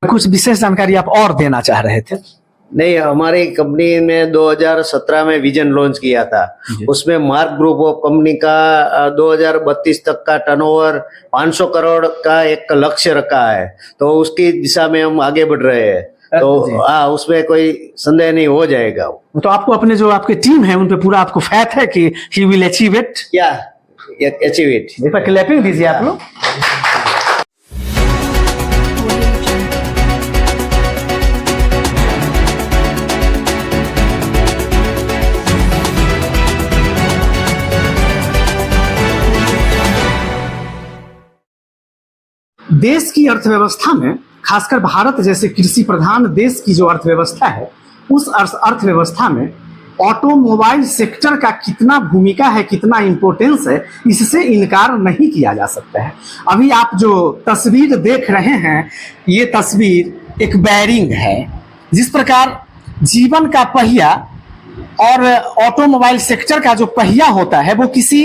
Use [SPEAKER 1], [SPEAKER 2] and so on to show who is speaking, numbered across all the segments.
[SPEAKER 1] कुछ विशेष जानकारी आप और देना चाह रहे थे?
[SPEAKER 2] नहीं, हमारी कंपनी ने 2017 में विजन लॉन्च किया था। उसमें मार्क ग्रुप ऑफ कंपनी का 2032 तक का टर्नओवर 500 करोड़ का एक लक्ष्य रखा है, तो उसकी दिशा में हम आगे बढ़ रहे हैं। तो हाँ, उसमें कोई संदेह नहीं, हो जाएगा।
[SPEAKER 1] तो आपको अपने जो आपके टीम है उन पे पूरा आपको फैथ है कि ही विल अचीव इट?
[SPEAKER 2] या अचीव इट।
[SPEAKER 1] एक बार क्लैपिंग दीजिए आप लोग। देश की अर्थव्यवस्था में, खासकर भारत जैसे कृषि प्रधान देश की जो अर्थव्यवस्था है, उस अर्थव्यवस्था में ऑटोमोबाइल सेक्टर का कितना भूमिका है, कितना इंपॉर्टेंस है, इससे इनकार नहीं किया जा सकता है। अभी आप जो तस्वीर देख रहे हैं, ये तस्वीर एक बैरिंग है। जिस प्रकार जीवन का पहिया और ऑटोमोबाइल सेक्टर का जो पहिया होता है वो किसी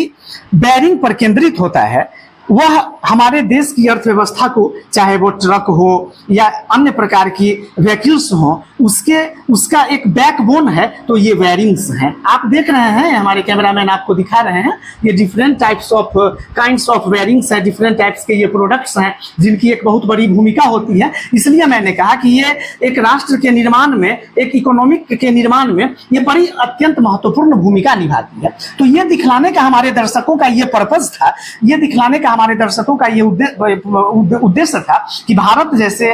[SPEAKER 1] बैरिंग पर केंद्रित होता है, वह हमारे देश की अर्थव्यवस्था को, चाहे वो ट्रक हो या अन्य प्रकार की व्हीकल्स हो, उसका एक बैकबोन है। तो ये वायरिंग्स हैं, आप देख रहे हैं, हमारे कैमरामैन आपको दिखा रहे हैं, ये different types of kinds of wirings है, डिफरेंट टाइप्स के ये प्रोडक्ट्स हैं जिनकी एक बहुत बड़ी भूमिका होती है। इसलिए मैंने कहा कि ये एक राष्ट्र के निर्माण में, एक इकोनॉमिक के निर्माण में ये बड़ी अत्यंत महत्वपूर्ण भूमिका निभाती है। तो ये दिखलाने का हमारे दर्शकों का ये पर्पज था, ये दिखलाने का हमारे दर्शकों का ये उद्देश्य था कि भारत जैसे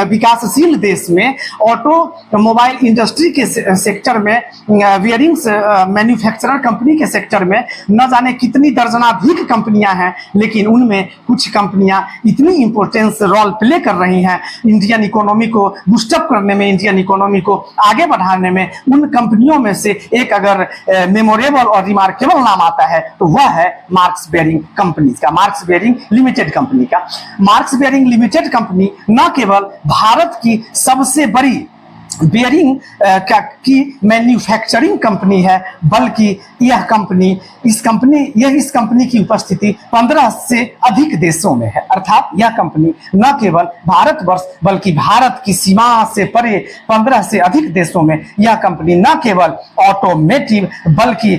[SPEAKER 1] विकासशील देश में ऑटोमोबाइल इंडस्ट्री के सेक्टर में, वियरिंग्स मैन्युफैक्चरर कंपनी के सेक्टर में न जाने कितनी दर्जनाधिक कंपनियां हैं, लेकिन उनमें कुछ कंपनियां इतनी इंपॉर्टेंस रोल प्ले कर रही हैं इंडियन इकोनॉमी को बूस्टअप करने में, इंडियन इकोनॉमी को आगे बढ़ाने में। उन कंपनियों में से एक अगर मेमोरेबल और रिमार्केबल नाम आता है तो वह है मार्क्स बेयरिंग कंपनी का, मार्क्स बेयरिंग लिमिटेड कंपनी का। मार्क्स बेयरिंग लिमिटेड कंपनी न केवल भारत की सबसे बड़ी बेयरिंग की मैन्युफैक्चरिंग कंपनी है, बल्कि इस कंपनी की उपस्थिति 15 से अधिक देशों में है। अर्थात यह कंपनी न केवल भारतवर्ष बल्कि भारत की सीमा से परे 15 से अधिक देशों में यह कंपनी न केवल ऑटोमेटिव बल्कि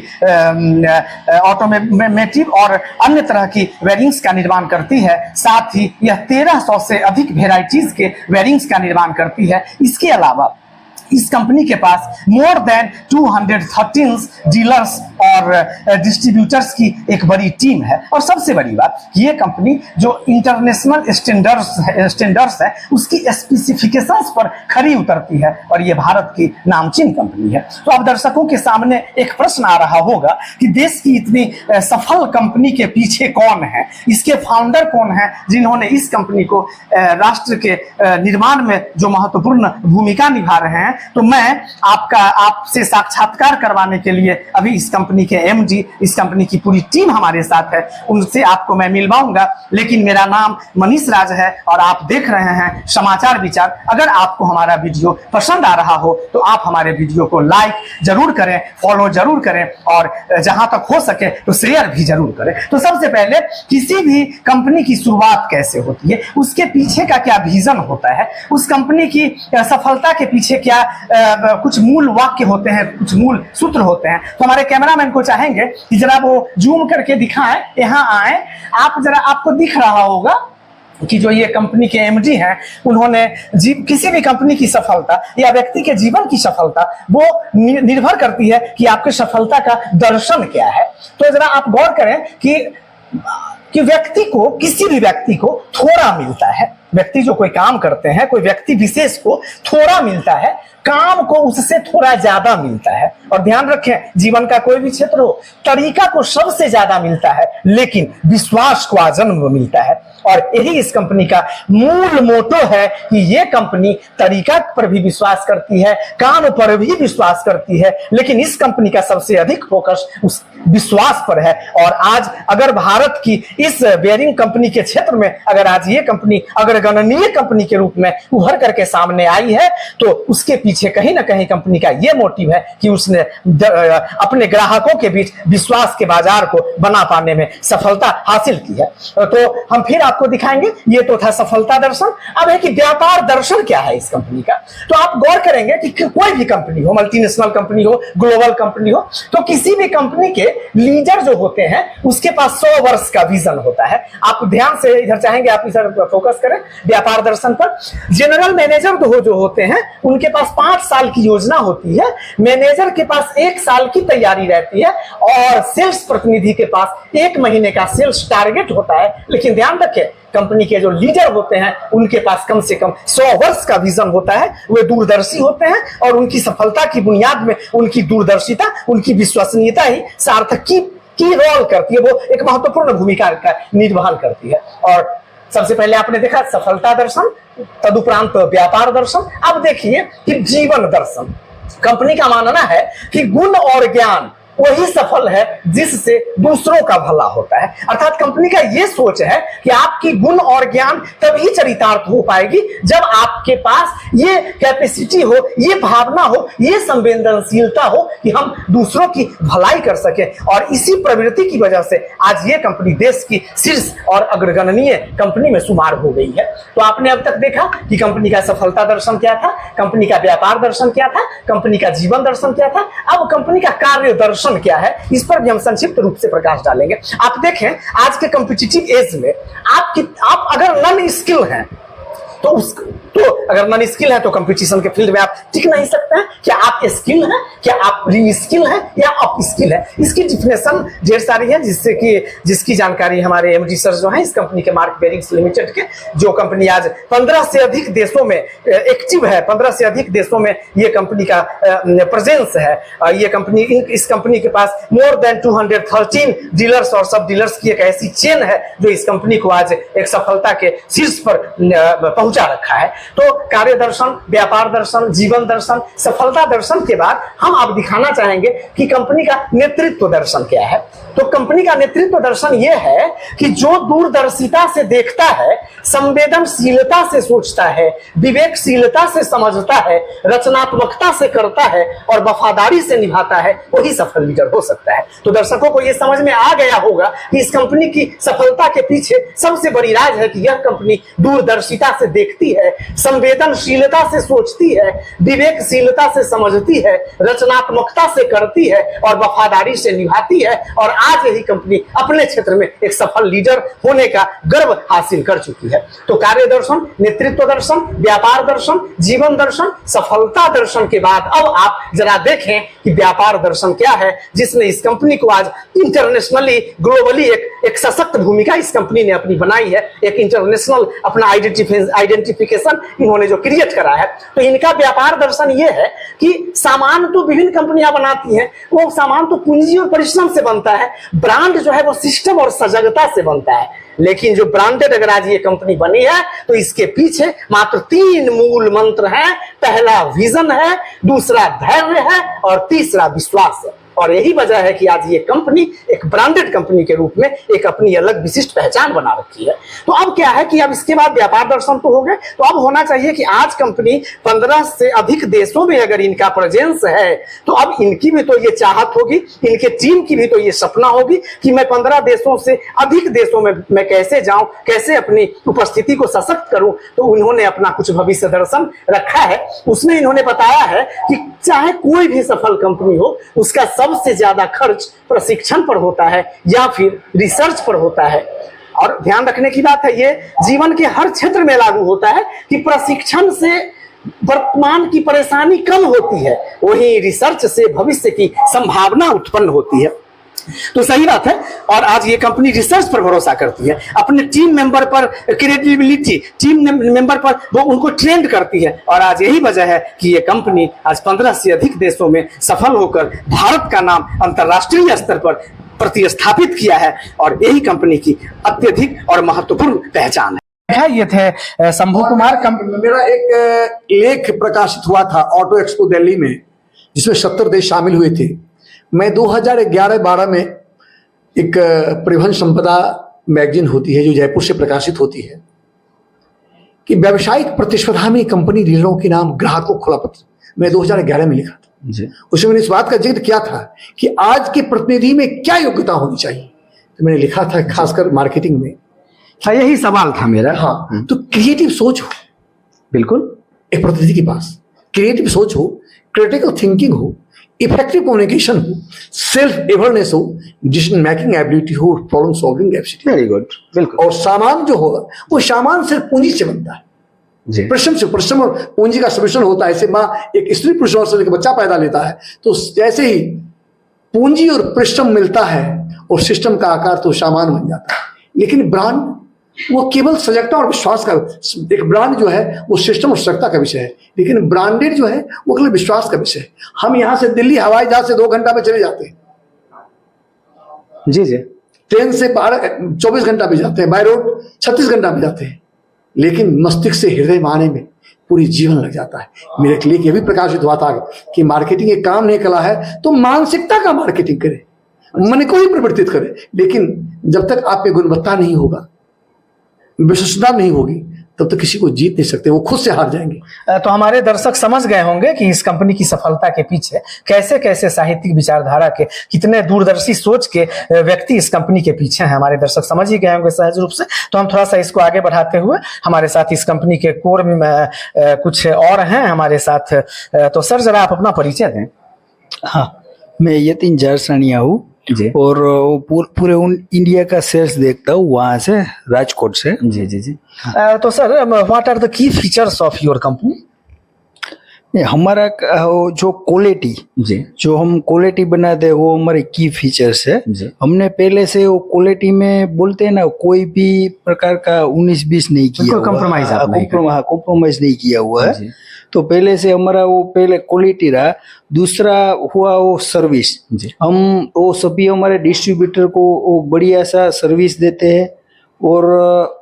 [SPEAKER 1] ऑटोमेटिव और अन्य तरह की वेयरिंग्स का निर्माण करती है, साथ ही यह 1300 से अधिक वेराइटीज के वेयरिंग्स का निर्माण करती है। इसके अलावा इस कंपनी के पास मोर देन 213 डीलर्स और डिस्ट्रीब्यूटर्स की एक बड़ी टीम है। और सबसे बड़ी बात, ये कंपनी जो इंटरनेशनल स्टैंडर्ड्स है उसकी स्पेसिफिकेशंस पर खरी उतरती है, और ये भारत की नामचीन कंपनी है। तो अब दर्शकों के सामने एक प्रश्न आ रहा होगा कि देश की इतनी सफल कंपनी के पीछे कौन है, इसके फाउंडर कौन है, जिन्होंने इस कंपनी को राष्ट्र के निर्माण में जो महत्वपूर्ण भूमिका निभा रहे हैं। तो मैं आपसे साक्षात्कार करवाने के लिए अभी इस कंपनी के एमडी, इस कंपनी की पूरी टीम हमारे साथ है, उनसे आपको मैं मिलवाऊंगा। लेकिन मेरा नाम मनीष राज है और आप देख रहे हैं समाचार विचार। अगर आपको हमारा वीडियो पसंद आ रहा हो तो आप हमारे वीडियो को लाइक जरूर करें, फॉलो जरूर करें, और जहां तक हो सके तो शेयर भी जरूर करें। तो सबसे पहले, किसी भी कंपनी की शुरुआत कैसे होती है, उसके पीछे का क्या विजन होता है, उस कंपनी की सफलता के पीछे क्या कुछ मूल वाक्य होते हैं, कुछ मूल सूत्र होते हैं। तो हमारे कैमरामैन को चाहेंगे कि जरा वो जूम करके दिखाएं, यहाँ आए आप, जरा आपको दिख रहा होगा कि जो ये कंपनी के एमडी हैं, उन्होंने किसी भी कंपनी की सफलता या व्यक्ति के जीवन की सफलता वो निर्भर करती है कि आपके सफलता का दर्शन क्या है। तो जरा आप गौर करें कि व्यक्ति को, किसी भी व्यक्ति को थोड़ा मिलता है। व्यक्ति जो कोई काम करते हैं, कोई व्यक्ति विशेष को थोड़ा मिलता है, काम को उससे थोड़ा ज्यादा मिलता है। और ध्यान रखें, जीवन का कोई भी क्षेत्र हो, तरीका को सबसे ज्यादा मिलता है, लेकिन विश्वास को आजन्म मिलता है। और यही इस कंपनी का मूल मोटो है कि ये कंपनी तरीका पर भी विश्वास करती है, काम पर भी विश्वास करती है, लेकिन इस कंपनी का सबसे अधिक फोकस उस विश्वास पर है। और आज अगर भारत की इस बेयरिंग कंपनी के क्षेत्र में अगर आज ये कंपनी अग्रगणनीय कंपनी के रूप में उभर करके सामने आई है, तो उसके पीछे पीछे कहीं ना कहीं कंपनी का ये मोटिव है कि उसने अपने ग्राहकों के बीच विश्वास के बाजार को बना पाने में सफलता हासिल की है। तो हम फिर आपको दिखाएंगे, ये तो था सफलता दर्शन। अब है कि व्यापार दर्शन क्या है इस कंपनी का। तो आप गौर करेंगे कि कोई भी कंपनी हो, मल्टीनेशनल कंपनी हो, ग्लोबल कंपनी हो, तो किसी भी कंपनी के लीडर जो होते हैं उसके पास 100 वर्ष का विजन होता है। आप ध्यान से इधर चाहेंगे, आप इधर फोकस करें व्यापार दर्शन पर। जनरल मैनेजर जो होते हैं उनके पास 5 साल की योजना होती है, मैनेजर के पास 1 साल की तैयारी रहती है, और सेल्स प्रतिनिधि के पास 1 महीने का सेल्स टारगेट होता है। लेकिन ध्यान रखें, कंपनी के जो लीडर होते हैं उनके पास कम से कम 100 वर्ष का विजन होता है। वे दूरदर्शी होते हैं और उनकी सफलता की बुनियाद में उनकी दूरदर्शिता, उनकी विश्वसनीयता ही सार्थक की रोल करती है, वो एक महत्वपूर्ण भूमिका का निर्वहन करती है। और सबसे पहले आपने देखा सफलता दर्शन, तदुपरांत व्यापार दर्शन। अब देखिए कि जीवन दर्शन। कंपनी का मानना है कि गुण और ज्ञान वही सफल है जिससे दूसरों का भला होता है। अर्थात कंपनी का यह सोच है कि आपकी गुण और ज्ञान तभी चरितार्थ हो पाएगी जब आपके पास ये कैपेसिटी हो, ये भावना हो, ये संवेदनशीलता हो कि हम दूसरों की भलाई कर सके। और इसी प्रवृत्ति की वजह से आज ये कंपनी देश की शीर्ष और अग्रगणनीय कंपनी में शुमार हो गई है। तो आपने अब तक देखा कि कंपनी का सफलता दर्शन क्या था, कंपनी का व्यापार दर्शन क्या था, कंपनी का जीवन दर्शन क्या था। अब कंपनी का कार्य दर्शन क्या है, इस पर भी हम संक्षिप्त रूप से प्रकाश डालेंगे। आप देखें आज के कॉम्पिटिटिव एज में आप अगर नॉन स्किल हैं तो अगर नॉन स्किल है तो कंपटीशन के फील्ड में आप टिक नहीं सकते हैं। क्या आप स्किल हैं, क्या आप री स्किल हैं, या अप स्किल है? इसकी डिफिनेशन ढेर सारी है, जिसकी जानकारी हमारे एमडी सर जो है इस कंपनी के मार्क बेरिंग्स लिमिटेड के, जो कंपनी आज 15 से अधिक देशों में एक्टिव है। 15 से अधिक देशों में ये कंपनी का प्रेजेंस है। ये कंपनी, इस कंपनी के पास मोर देन 213 डीलर्स और सब डीलर्स की एक ऐसी चेन है जो इस कंपनी को आज एक सफलता के शीर्ष पर पहुंचा रखा है। तो कार्य दर्शन, व्यापार दर्शन, जीवन दर्शन, सफलता दर्शन के बाद हम अब दिखाना चाहेंगे कि कंपनी का नेतृत्व दर्शन क्या है। तो कंपनी का नेतृत्व दर्शन यह है कि जो दूरदर्शिता से देखता है, संवेदनशीलता से सोचता है, विवेकशीलता से समझता है, रचनात्मकता से करता है और वफादारी से निभाता है, वही सफल लीडर हो सकता है। तो दर्शकों को यह समझ में आ गया होगा कि इस कंपनी की सफलता के पीछे सबसे बड़ी राज है कि यह कंपनी दूरदर्शिता से देखती है, संवेदनशीलता से सोचती है, विवेकशीलता से समझती है, रचनात्मकता से करती है और वफादारी से निभाती है। और आज यही कंपनी अपने क्षेत्र में एक सफल लीडर होने का गर्व हासिल कर चुकी है। तो कार्य दर्शन, नेतृत्व दर्शन, व्यापार दर्शन, जीवन दर्शन, सफलता दर्शन के बाद अब आप जरा देखें कि व्यापार दर्शन क्या है, जिसने इस कंपनी को आज इंटरनेशनली, ग्लोबली एक सशक्त भूमिका इस कंपनी ने अपनी बनाई है। एक इंटरनेशनल अपना आइडेंटिफिकेशन इन्होंने जो क्रिएट करा है। तो इनका व्यापार दर्शन ये है कि सामान तो विभिन्न कंपनियां बनाती हैं, वो सामान तो पूंजी और परिश्रम से बनता है। ब्रांड जो है वो सिस्टम और सजगता से बनता है। लेकिन जो ब्रांडेड अगर आज ये कंपनी बनी है तो इसके पीछे मात्र 3 मूल मंत्र हैं। पहला विजन है, दूसरा धैर्य है और तीसरा विश्वास है। और यही वजह है कि आज ये कंपनी एक ब्रांडेड कंपनी के रूप में एक अपनी अलग विशिष्ट पहचान बना रखी है। तो अब क्या है कि अब इसके बाद व्यापार दर्शन तो हो गए, तो अब होना चाहिए कि आज कंपनी 15 से अधिक देशों में अगर इनका प्रेजेंस है तो अब इनकी भी तो ये चाहत होगी, इनके टीम की भी तो ये सपना होगी कि मैं 15 देशों से अधिक देशों में मैं कैसे जाऊं, कैसे अपनी उपस्थिति को सशक्त करूं। तो उन्होंने अपना कुछ भविष्य दर्शन रखा है। उसमें इन्होंने बताया है कि चाहे कोई भी सफल कंपनी हो, उसका सबसे ज्यादा खर्च प्रशिक्षण पर होता है या फिर रिसर्च पर होता है। और ध्यान रखने की बात है, ये जीवन के हर क्षेत्र में लागू होता है कि प्रशिक्षण से वर्तमान की परेशानी कम होती है, वहीं रिसर्च से भविष्य की संभावना उत्पन्न होती है। तो सही बात है। और आज ये कंपनी रिसर्च पर भरोसा करती है, अपने टीम मेंबर पर क्रेडिबिलिटी, टीम मेंबर पर वो उनको ट्रेंड करती है। और आज यही वजह है कि ये कंपनी आज 15 से अधिक देशों में सफल होकर भारत का नाम अंतर्राष्ट्रीय स्तर पर प्रतिस्थापित किया है। और यही कंपनी की अत्यधिक और महत्वपूर्ण पहचान है। ये थे शंभू कुमार।
[SPEAKER 3] मेरा एक लेख प्रकाशित हुआ था ऑटो एक्सपो दिल्ली में, जिसमें 70 देश शामिल हुए थे। मैं 2011-12 में एक परिवहन संपदा मैगजीन होती है जो जयपुर से प्रकाशित होती है कि व्यावसायिक प्रतिस्पर्धा में कंपनी डीलरों के नाम ग्राहक को खुला पत्र मैं 2011 में लिखा था
[SPEAKER 1] जी
[SPEAKER 3] उसमें मैंने इस बात का जिक्र किया था कि आज के प्रतिनिधि में क्या योग्यता होनी चाहिए। तो मैंने लिखा था खासकर मार्केटिंग में,
[SPEAKER 1] हाँ यही सवाल था मेरा।
[SPEAKER 3] हाँ तो क्रिएटिव सोच हो
[SPEAKER 1] बिल्कुल
[SPEAKER 3] एक प्रतिनिधि के पास, क्रिएटिव सोच हो, क्रिटिकल थिंकिंग हो, इफेक्टिव कम्युनिकेशन हो, सेल्फ अवेयरनेस हो, डिसीजन मेकिंग एबिलिटी हो, problem solving ability.
[SPEAKER 1] Very good बिल्कुल।
[SPEAKER 3] और सामान जो होगा वो सामान सिर्फ पूंजी से बनता है,
[SPEAKER 1] जी
[SPEAKER 3] परिश्रम से, परिश्रम और पूंजी का समिश्रण होता है। ऐसे माँ एक स्त्री पुरुष से लेकर बच्चा पैदा लेता है, तो जैसे ही पूंजी और परिश्रम मिलता है और सिस्टम का आकार तो सामान बन जाता है। लेकिन ब्रांड वो केवल सजगता और विश्वास का, एक ब्रांड जो है वो सिस्टम और सजगता का विषय है, लेकिन ब्रांडेड जो है वो केवल विश्वास का विषय है। हम यहाँ से दिल्ली हवाई जहाज से 2 घंटा में चले जाते हैं,
[SPEAKER 1] जी जी
[SPEAKER 3] ट्रेन से 24 घंटा भी जाते हैं, बाय रोड 36 घंटा भी जाते हैं, लेकिन मस्तिष्क से हृदय में आने में पूरी जीवन लग जाता है। मेरे लिए यह भी प्रकाशित हुआ था कि मार्केटिंग एक काम नहीं कला है तो मानसिकता का मार्केटिंग करे, मन को ही परिवर्तित करे, लेकिन जब तक आप पे गुणवत्ता नहीं होगा, विश्वसनीयता नहीं होगी, तब तक किसी को जीत नहीं सकते, वो खुद से हार जाएंगे।
[SPEAKER 1] तो हमारे दर्शक समझ गए होंगे कि इस कंपनी की सफलता के पीछे कैसे कैसे साहित्यिक विचारधारा के, कितने दूरदर्शी सोच के व्यक्ति इस कंपनी के पीछे हैं। हमारे दर्शक समझ ही गए होंगे सहज रूप से। तो हम थोड़ा सा इसको आगे बढ़ाते हुए, हमारे साथ इस कंपनी के कोर में कुछ और हैं हमारे साथ। तो सर जरा आप अपना परिचय दें।
[SPEAKER 4] हाँ, मैं यतीन जारसानिया हूँ
[SPEAKER 1] जी
[SPEAKER 4] और पूरे इंडिया का सेल्स देखता हूँ वहां से, राजकोट से।
[SPEAKER 1] जी जी जी तो sir what are the key features of your company?
[SPEAKER 4] हमारा जो क्वालिटी,
[SPEAKER 1] जी
[SPEAKER 4] जो हम क्वालिटी बनाते हैं वो हमारे की फीचर्स है।
[SPEAKER 1] जी
[SPEAKER 4] हमने पहले से वो क्वालिटी में बोलते हैं ना, कोई भी प्रकार का 19-20 नहीं किया,
[SPEAKER 1] compromise आप नहीं करते।
[SPEAKER 4] कॉम्प्रोमाइज नहीं किया हुआ है।
[SPEAKER 1] जी।
[SPEAKER 4] तो पहले से हमारा वो पहले क्वालिटी रहा। दूसरा हुआ वो सर्विस,
[SPEAKER 1] जी
[SPEAKER 4] हम वो सभी हमारे डिस्ट्रीब्यूटर को वो बढ़िया सा सर्विस देते हैं और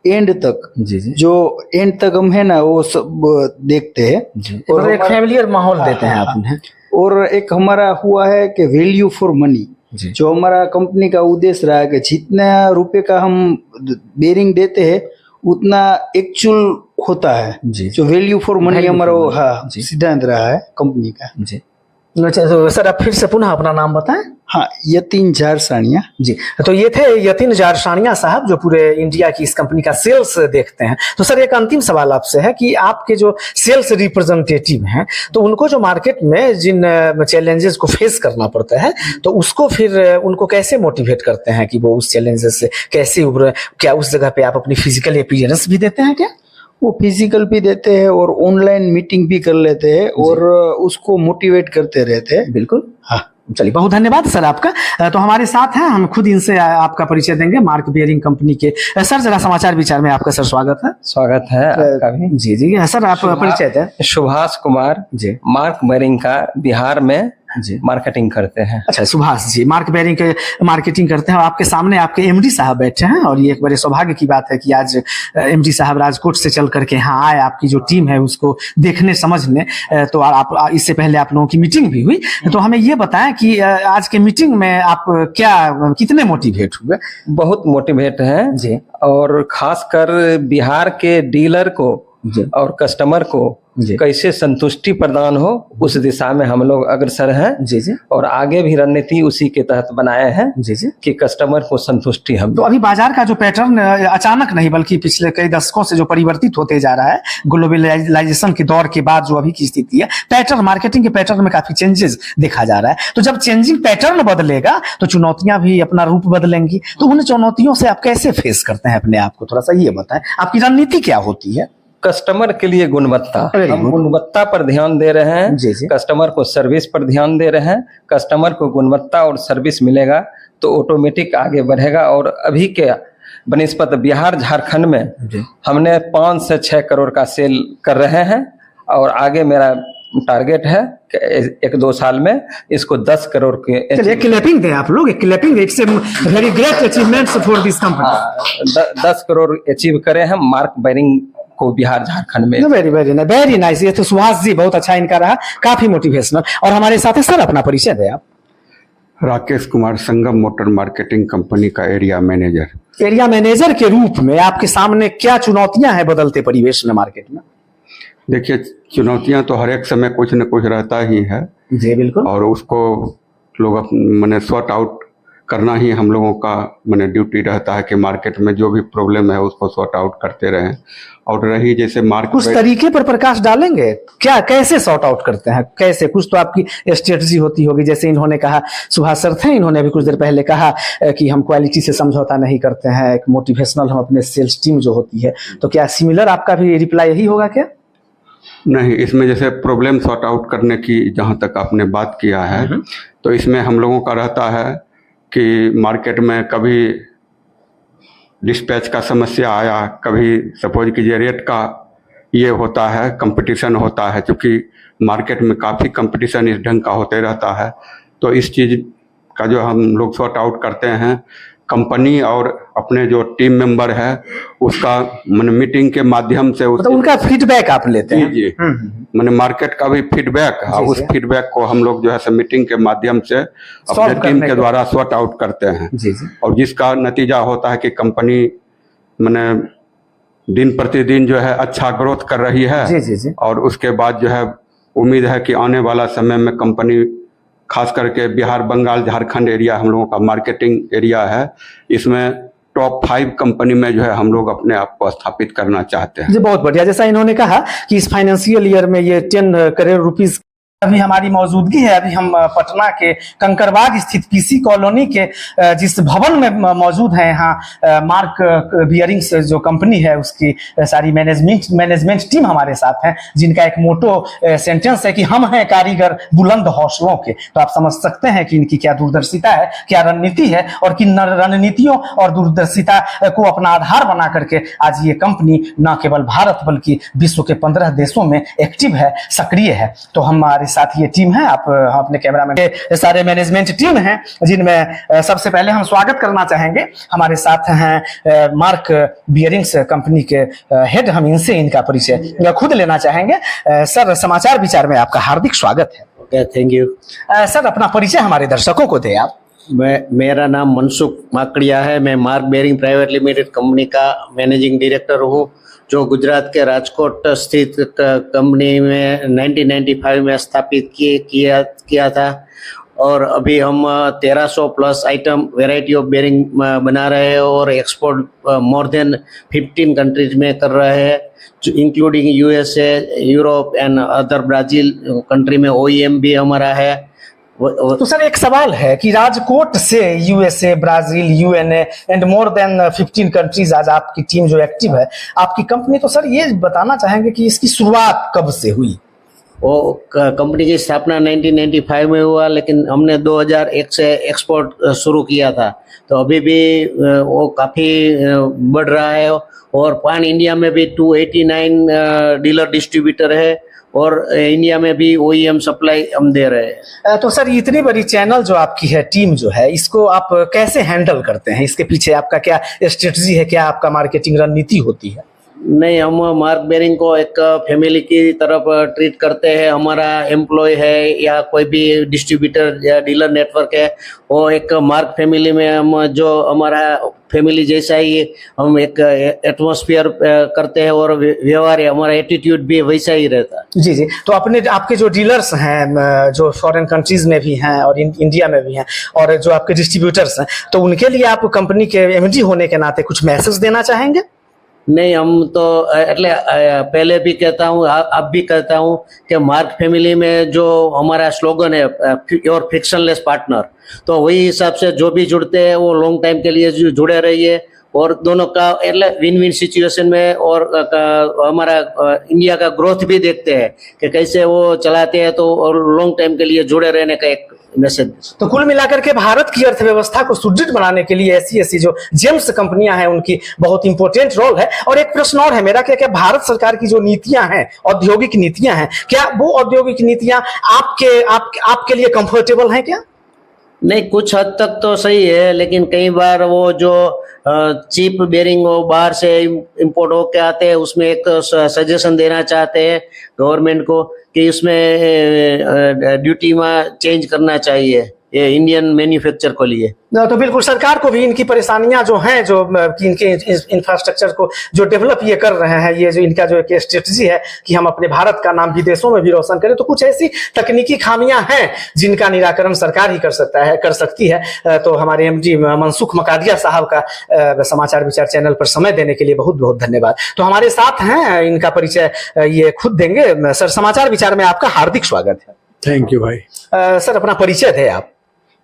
[SPEAKER 4] एंड तक,
[SPEAKER 1] जी जी
[SPEAKER 4] जो एंड तक हम है ना वो सब देखते हैं।
[SPEAKER 1] जी
[SPEAKER 4] और
[SPEAKER 1] और एक फैमिलियर माहौल देते हैं आप उन्हें।
[SPEAKER 4] और एक हमारा हुआ है कि वैल्यू फॉर मनी,
[SPEAKER 1] जी
[SPEAKER 4] जो हमारा कंपनी का उद्देश्य रहा है कि जितना रुपए का हम बेरिंग देते हैं उतना एक्चुअल होता है।
[SPEAKER 1] जी
[SPEAKER 4] जो वैल्यू फॉर मनी
[SPEAKER 1] Value
[SPEAKER 4] हमारा
[SPEAKER 1] for
[SPEAKER 4] वो,
[SPEAKER 1] money,
[SPEAKER 4] हाँ,
[SPEAKER 1] जी।
[SPEAKER 4] सिद्धांत रहा है कंपनी का।
[SPEAKER 1] जी अच्छा, तो सर आप फिर से पुनः अपना नाम बताएं।
[SPEAKER 4] हाँ, यतीन जारसानिया।
[SPEAKER 1] जी तो ये थे यतीन जारसानिया साहब, जो पूरे इंडिया की इस कंपनी का सेल्स देखते हैं। तो सर एक अंतिम सवाल आपसे है कि आपके जो सेल्स रिप्रेजेंटेटिव हैं, तो उनको जो मार्केट में जिन चैलेंजेस को फेस करना पड़ता है, तो उसको फिर उनको कैसे मोटिवेट करते हैं कि वो उस चैलेंजेस से कैसे उभरे? क्या उस जगह पे आप अपनी फिजिकल अपीयरेंस भी देते हैं क्या?
[SPEAKER 4] वो फिजिकल भी देते हैं और ऑनलाइन मीटिंग भी कर लेते हैं और उसको मोटिवेट करते रहते हैं।
[SPEAKER 1] बिल्कुल।
[SPEAKER 4] हाँ,
[SPEAKER 1] चलिए बहुत धन्यवाद सर आपका। तो हमारे साथ हैं, हम खुद इनसे आपका परिचय देंगे, मार्क बेयरिंग कंपनी के। सर जरा समाचार विचार में आपका सर स्वागत है।
[SPEAKER 5] स्वागत है आपका भी।
[SPEAKER 1] जी जी सर आप परिचय दें।
[SPEAKER 5] सुभाष कुमार
[SPEAKER 1] जी
[SPEAKER 5] मार्क बेरिंग का बिहार में
[SPEAKER 1] जी
[SPEAKER 5] मार्केटिंग करते हैं।
[SPEAKER 1] अच्छा सुभाष जी मार्क बेयरिंग के मार्केटिंग करते हैं और आपके सामने आपके एमडी साहब बैठे हैं, और ये एक बड़े सौभाग्य की बात है कि आज एमडी साहब राजकोट से चल करके यहाँ आए, आपकी जो टीम है उसको देखने समझने। तो आप इससे पहले आप लोगों की मीटिंग भी हुई, तो हमें ये बताएं कि आज के मीटिंग में आप कितने मोटिवेट हुए?
[SPEAKER 5] बहुत मोटिवेट हैं
[SPEAKER 1] जी
[SPEAKER 5] और खासकर बिहार के डीलर को
[SPEAKER 1] जी
[SPEAKER 5] और कस्टमर को
[SPEAKER 1] जी
[SPEAKER 5] कैसे संतुष्टि प्रदान हो, उस दिशा में हम लोग अग्रसर हैं
[SPEAKER 1] जी जी
[SPEAKER 5] और आगे भी रणनीति उसी के तहत बनाए हैं
[SPEAKER 1] जी जी
[SPEAKER 5] कि कस्टमर को संतुष्टि हम
[SPEAKER 1] तो अभी बाजार का जो पैटर्न अचानक नहीं बल्कि पिछले कई दशकों से जो परिवर्तित होते जा रहा है, ग्लोबलाइजेशन के दौर के बाद जो अभी की स्थिति है, पैटर्न मार्केटिंग के पैटर्न में काफी चेंजेस देखा जा रहा है। तो जब चेंजिंग पैटर्न बदलेगा तो चुनौतियां भी अपना रूप बदलेंगी। तो उन चुनौतियों से आप कैसे फेस करते हैं अपने आप को, थोड़ा सा ये बताएं, आपकी रणनीति क्या होती है?
[SPEAKER 5] कस्टमर के लिए गुणवत्ता,
[SPEAKER 1] Very
[SPEAKER 5] हम
[SPEAKER 1] good.
[SPEAKER 5] गुणवत्ता पर ध्यान दे रहे हैं,
[SPEAKER 1] जी, जी।
[SPEAKER 5] कस्टमर को सर्विस पर ध्यान दे रहे हैं। कस्टमर को गुणवत्ता और सर्विस मिलेगा तो ऑटोमेटिक आगे बढ़ेगा। और अभी के बनिस्पत बिहार झारखंड में
[SPEAKER 1] जी।
[SPEAKER 5] हमने 5 से 6 करोड़ का सेल कर रहे हैं और आगे मेरा टारगेट है कि 1-2 साल में इसको 10 करोड़ के
[SPEAKER 1] चलिए क्लैपिंग दें आप लोग, क्लैपिंग दें, it's very great achievements for this company.
[SPEAKER 5] 10 crore achieve करे हैं मार्क बेरिंग को बिहार झारखंड में।
[SPEAKER 1] Very nice. ये तो सुभाष जी बहुत अच्छा इनका रहा, काफी मोटिवेशनल। और हमारे साथ है सर, अपना परिचय दें आप।
[SPEAKER 6] राकेश कुमार, संगम मोटर मार्केटिंग कंपनी का एरिया मैनेजर।
[SPEAKER 1] एरिया मैनेजर के रूप में आपके सामने क्या चुनौतियां हैं बदलते परिवेश में, मार्केट में?
[SPEAKER 6] देखिए, चुनौतियां तो हर एक समय कुछ न कुछ रहता ही है,
[SPEAKER 1] जी बिल्कुल।
[SPEAKER 6] और उसको लोग मैंने सॉर्ट आउट करना ही हम लोगों का मैंने ड्यूटी रहता है कि मार्केट में जो भी प्रॉब्लम है उसको सॉर्ट आउट करते रहें। और रही जैसे
[SPEAKER 1] कुछ
[SPEAKER 6] मार्केट
[SPEAKER 1] तरीके पर प्रकाश डालेंगे क्या, कैसे सॉर्ट आउट करते हैं, कैसे? कुछ तो आपकी स्ट्रेटजी होती होगी, जैसे इन्होंने कहा, सुभाष सर थे, इन्होंने अभी कुछ देर पहले कहा कि हम क्वालिटी से समझौता नहीं करते हैं, एक मोटिवेशनल हम अपने सेल्स टीम जो होती है, तो क्या सिमिलर आपका भी रिप्लाई यही होगा क्या?
[SPEAKER 6] नहीं, इसमें जैसे प्रॉब्लम सॉर्ट आउट करने की जहाँ तक आपने बात किया है, तो इसमें हम लोगों का रहता है कि मार्केट में कभी डिस्पैच का समस्या आया, कभी सपोज कीजिए रेट का ये होता है, कंपटीशन होता है, क्योंकि मार्केट में काफ़ी कंपटीशन इस ढंग का होते रहता है। तो इस चीज़ का जो हम लोग सॉर्ट आउट करते हैं, कंपनी और अपने जो टीम मेंबर है उसका मैंने मीटिंग के माध्यम से
[SPEAKER 1] मतलब उनका फीडबैक आप लेते हैं?
[SPEAKER 6] जी मैंने मार्केट का भी फीडबैक है, उस फीडबैक को हम लोग जो है मीटिंग के माध्यम से अपने टीम के द्वारा सॉर्ट आउट करते हैं।
[SPEAKER 1] जी जी।
[SPEAKER 6] और जिसका नतीजा होता है कि कंपनी मैंने दिन प्रतिदिन जो है अच्छा ग्रोथ कर रही है।
[SPEAKER 1] जी जी जी।
[SPEAKER 6] और उसके बाद जो है उम्मीद है कि आने वाला समय में कंपनी, खास करके बिहार, बंगाल, झारखंड एरिया हम लोगों का मार्केटिंग एरिया है, इसमें टॉप 5 कंपनी में जो है हम लोग अपने आप को स्थापित करना चाहते हैं।
[SPEAKER 1] जी बहुत बढ़िया। जैसा इन्होंने कहा कि इस फाइनेंशियल ईयर में ये 10 करोड़ रुपीस अभी हमारी मौजूदगी है। अभी हम पटना के कंकड़बाग स्थित पीसी कॉलोनी के जिस भवन में मौजूद हैं, यहाँ मार्क बियरिंग्स जो कंपनी है उसकी सारी मैनेजमेंट टीम हमारे साथ है, जिनका एक मोटो सेंटेंस है कि हम हैं कारीगर बुलंद हौसलों के। तो आप समझ सकते हैं कि इनकी क्या दूरदर्शिता है, क्या रणनीति है, और किन रणनीतियों और दूरदर्शिता को अपना आधार बना करके आज ये कंपनी न केवल भारत बल्कि विश्व के 15 देशों में एक्टिव है, सक्रिय है। तो हमारे साथ ये टीम है, आप अपने कैमरामैन के सारे मैनेजमेंट टीम हैं, जिनमें सबसे पहले हम स्वागत करना चाहेंगे। हमारे साथ हैं मार्क बियरिंग्स कंपनी के हेड, हम इनसे इनका परिचय खुद लेना चाहेंगे। सर, समाचार विचार में आपका हार्दिक स्वागत है।
[SPEAKER 2] Okay, thank you.
[SPEAKER 1] सर, अपना परिचय हमारे दर्शकों को दें आप।
[SPEAKER 2] मेरा नाम मनसुख माकड़िया है। मैं Mark bearing private limited company का मैनेजिंग डायरेक्टर हूँ, जो गुजरात के राजकोट स्थित कंपनी में 1995 में स्थापित किया था। और अभी हम 1300 plus item variety of bearing बना रहे हैं और एक्सपोर्ट मोर देन 15 कंट्रीज में कर रहे हैं, including USA, Europe and other Brazil country में OEM भी हमारा है।
[SPEAKER 1] तो सर, एक सवाल है कि राजकोट से USA, Brazil, UNA and more than 15 countries आज आपकी टीम जो एक्टिव है, आपकी कंपनी, तो सर ये बताना चाहेंगे कि इसकी शुरुआत कब से हुई?
[SPEAKER 2] वो कंपनी की स्थापना 1995 में हुआ, लेकिन हमने 2001 से एक्सपोर्ट शुरू किया था। तो अभी भी वो काफ़ी बढ़ रहा है और पान इंडिया में भी 289 डीलर डिस्ट्रीब्यूटर है और इंडिया में भी OEM सप्लाई हम दे रहे हैं।
[SPEAKER 1] तो सर, इतनी बड़ी चैनल जो आपकी है, टीम जो है, इसको आप कैसे हैंडल करते हैं? इसके पीछे आपका क्या स्ट्रेटजी है, क्या आपका मार्केटिंग रणनीति होती है?
[SPEAKER 2] नहीं, हम मार्क बेरिंग को एक फैमिली की तरफ ट्रीट करते हैं। हमारा एम्प्लॉय है या कोई भी डिस्ट्रीब्यूटर या डीलर नेटवर्क है, वो एक मार्क फैमिली में हम, जो हमारा फैमिली जैसा ही हम एक एटमॉस्फेयर करते हैं और व्यवहार, हमारा एटीट्यूड भी वैसा ही रहता है।
[SPEAKER 1] जी जी। तो आपके जो डीलर्स हैं, जो फॉरेन कंट्रीज में भी हैं और इंडिया में भी हैं, और जो आपके डिस्ट्रीब्यूटर्स हैं, तो उनके लिए आप कंपनी के MD होने के नाते कुछ मैसेज देना चाहेंगे?
[SPEAKER 2] नहीं, हम तो पहले भी कहता हूँ, अब भी कहता हूँ कि मार्क फैमिली में जो हमारा स्लोगन है, योर फ्रिक्शनलेस पार्टनर, तो वही हिसाब से जो भी जुड़ते हैं वो लॉन्ग टाइम के लिए जुड़े रहिए और दोनों का विन विन सिचुएशन में। और हमारा इंडिया का ग्रोथ भी देखते हैं कि कैसे वो चलाते हैं, तो और लॉन्ग टाइम के लिए जुड़े रहने का एक मैसेज।
[SPEAKER 1] तो कुल मिलाकर के भारत की अर्थव्यवस्था को सुदृढ़ बनाने के लिए ऐसी जो जेम्स कंपनियां हैं, उनकी बहुत इंपॉर्टेंट रोल है। और एक प्रश्न और है मेरा, क्या भारत सरकार की जो नीतियां हैं, औद्योगिक नीतियां हैं, क्या वो औद्योगिक नीतियां आपके लिए कंफर्टेबल हैं क्या?
[SPEAKER 2] नहीं, कुछ हद तक तो सही है, लेकिन कई बार वो जो चीप बेरिंग वो बाहर से इंपोर्ट होके आते हैं, उसमें एक सजेशन देना चाहते हैं गवर्नमेंट को कि उसमें ड्यूटी में चेंज करना चाहिए ये इंडियन मैन्युफैक्चर को लिए।
[SPEAKER 1] तो बिल्कुल सरकार को भी इनकी परेशानियां जो हैं, जो कि इनके इंफ्रास्ट्रक्चर को जो डेवलप ये कर रहे हैं, ये जो इनका जो एक स्ट्रेटजी है कि हम अपने भारत का नाम विदेशों में भी रोशन करें, तो कुछ ऐसी तकनीकी खामियां हैं जिनका निराकरण सरकार ही कर सकती है। तो हमारे एमडी मनसुख मकादिया साहब का समाचार विचार चैनल पर समय देने के लिए बहुत बहुत धन्यवाद। तो हमारे साथ हैं, इनका परिचय ये खुद देंगे। सर, समाचार विचार में आपका हार्दिक स्वागत है।
[SPEAKER 3] थैंक यू भाई।
[SPEAKER 1] सर, अपना परिचय दें आप।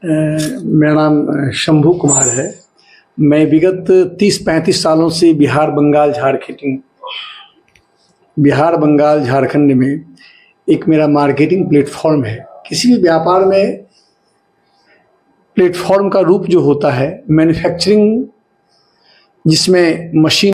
[SPEAKER 3] मेरा नाम शंभू कुमार है। मैं विगत 30-35 सालों से बिहार बंगाल झारखंड में एक मेरा मार्केटिंग प्लेटफॉर्म है। किसी भी व्यापार में प्लेटफॉर्म का रूप जो होता है मैन्युफैक्चरिंग, जिसमें मशीन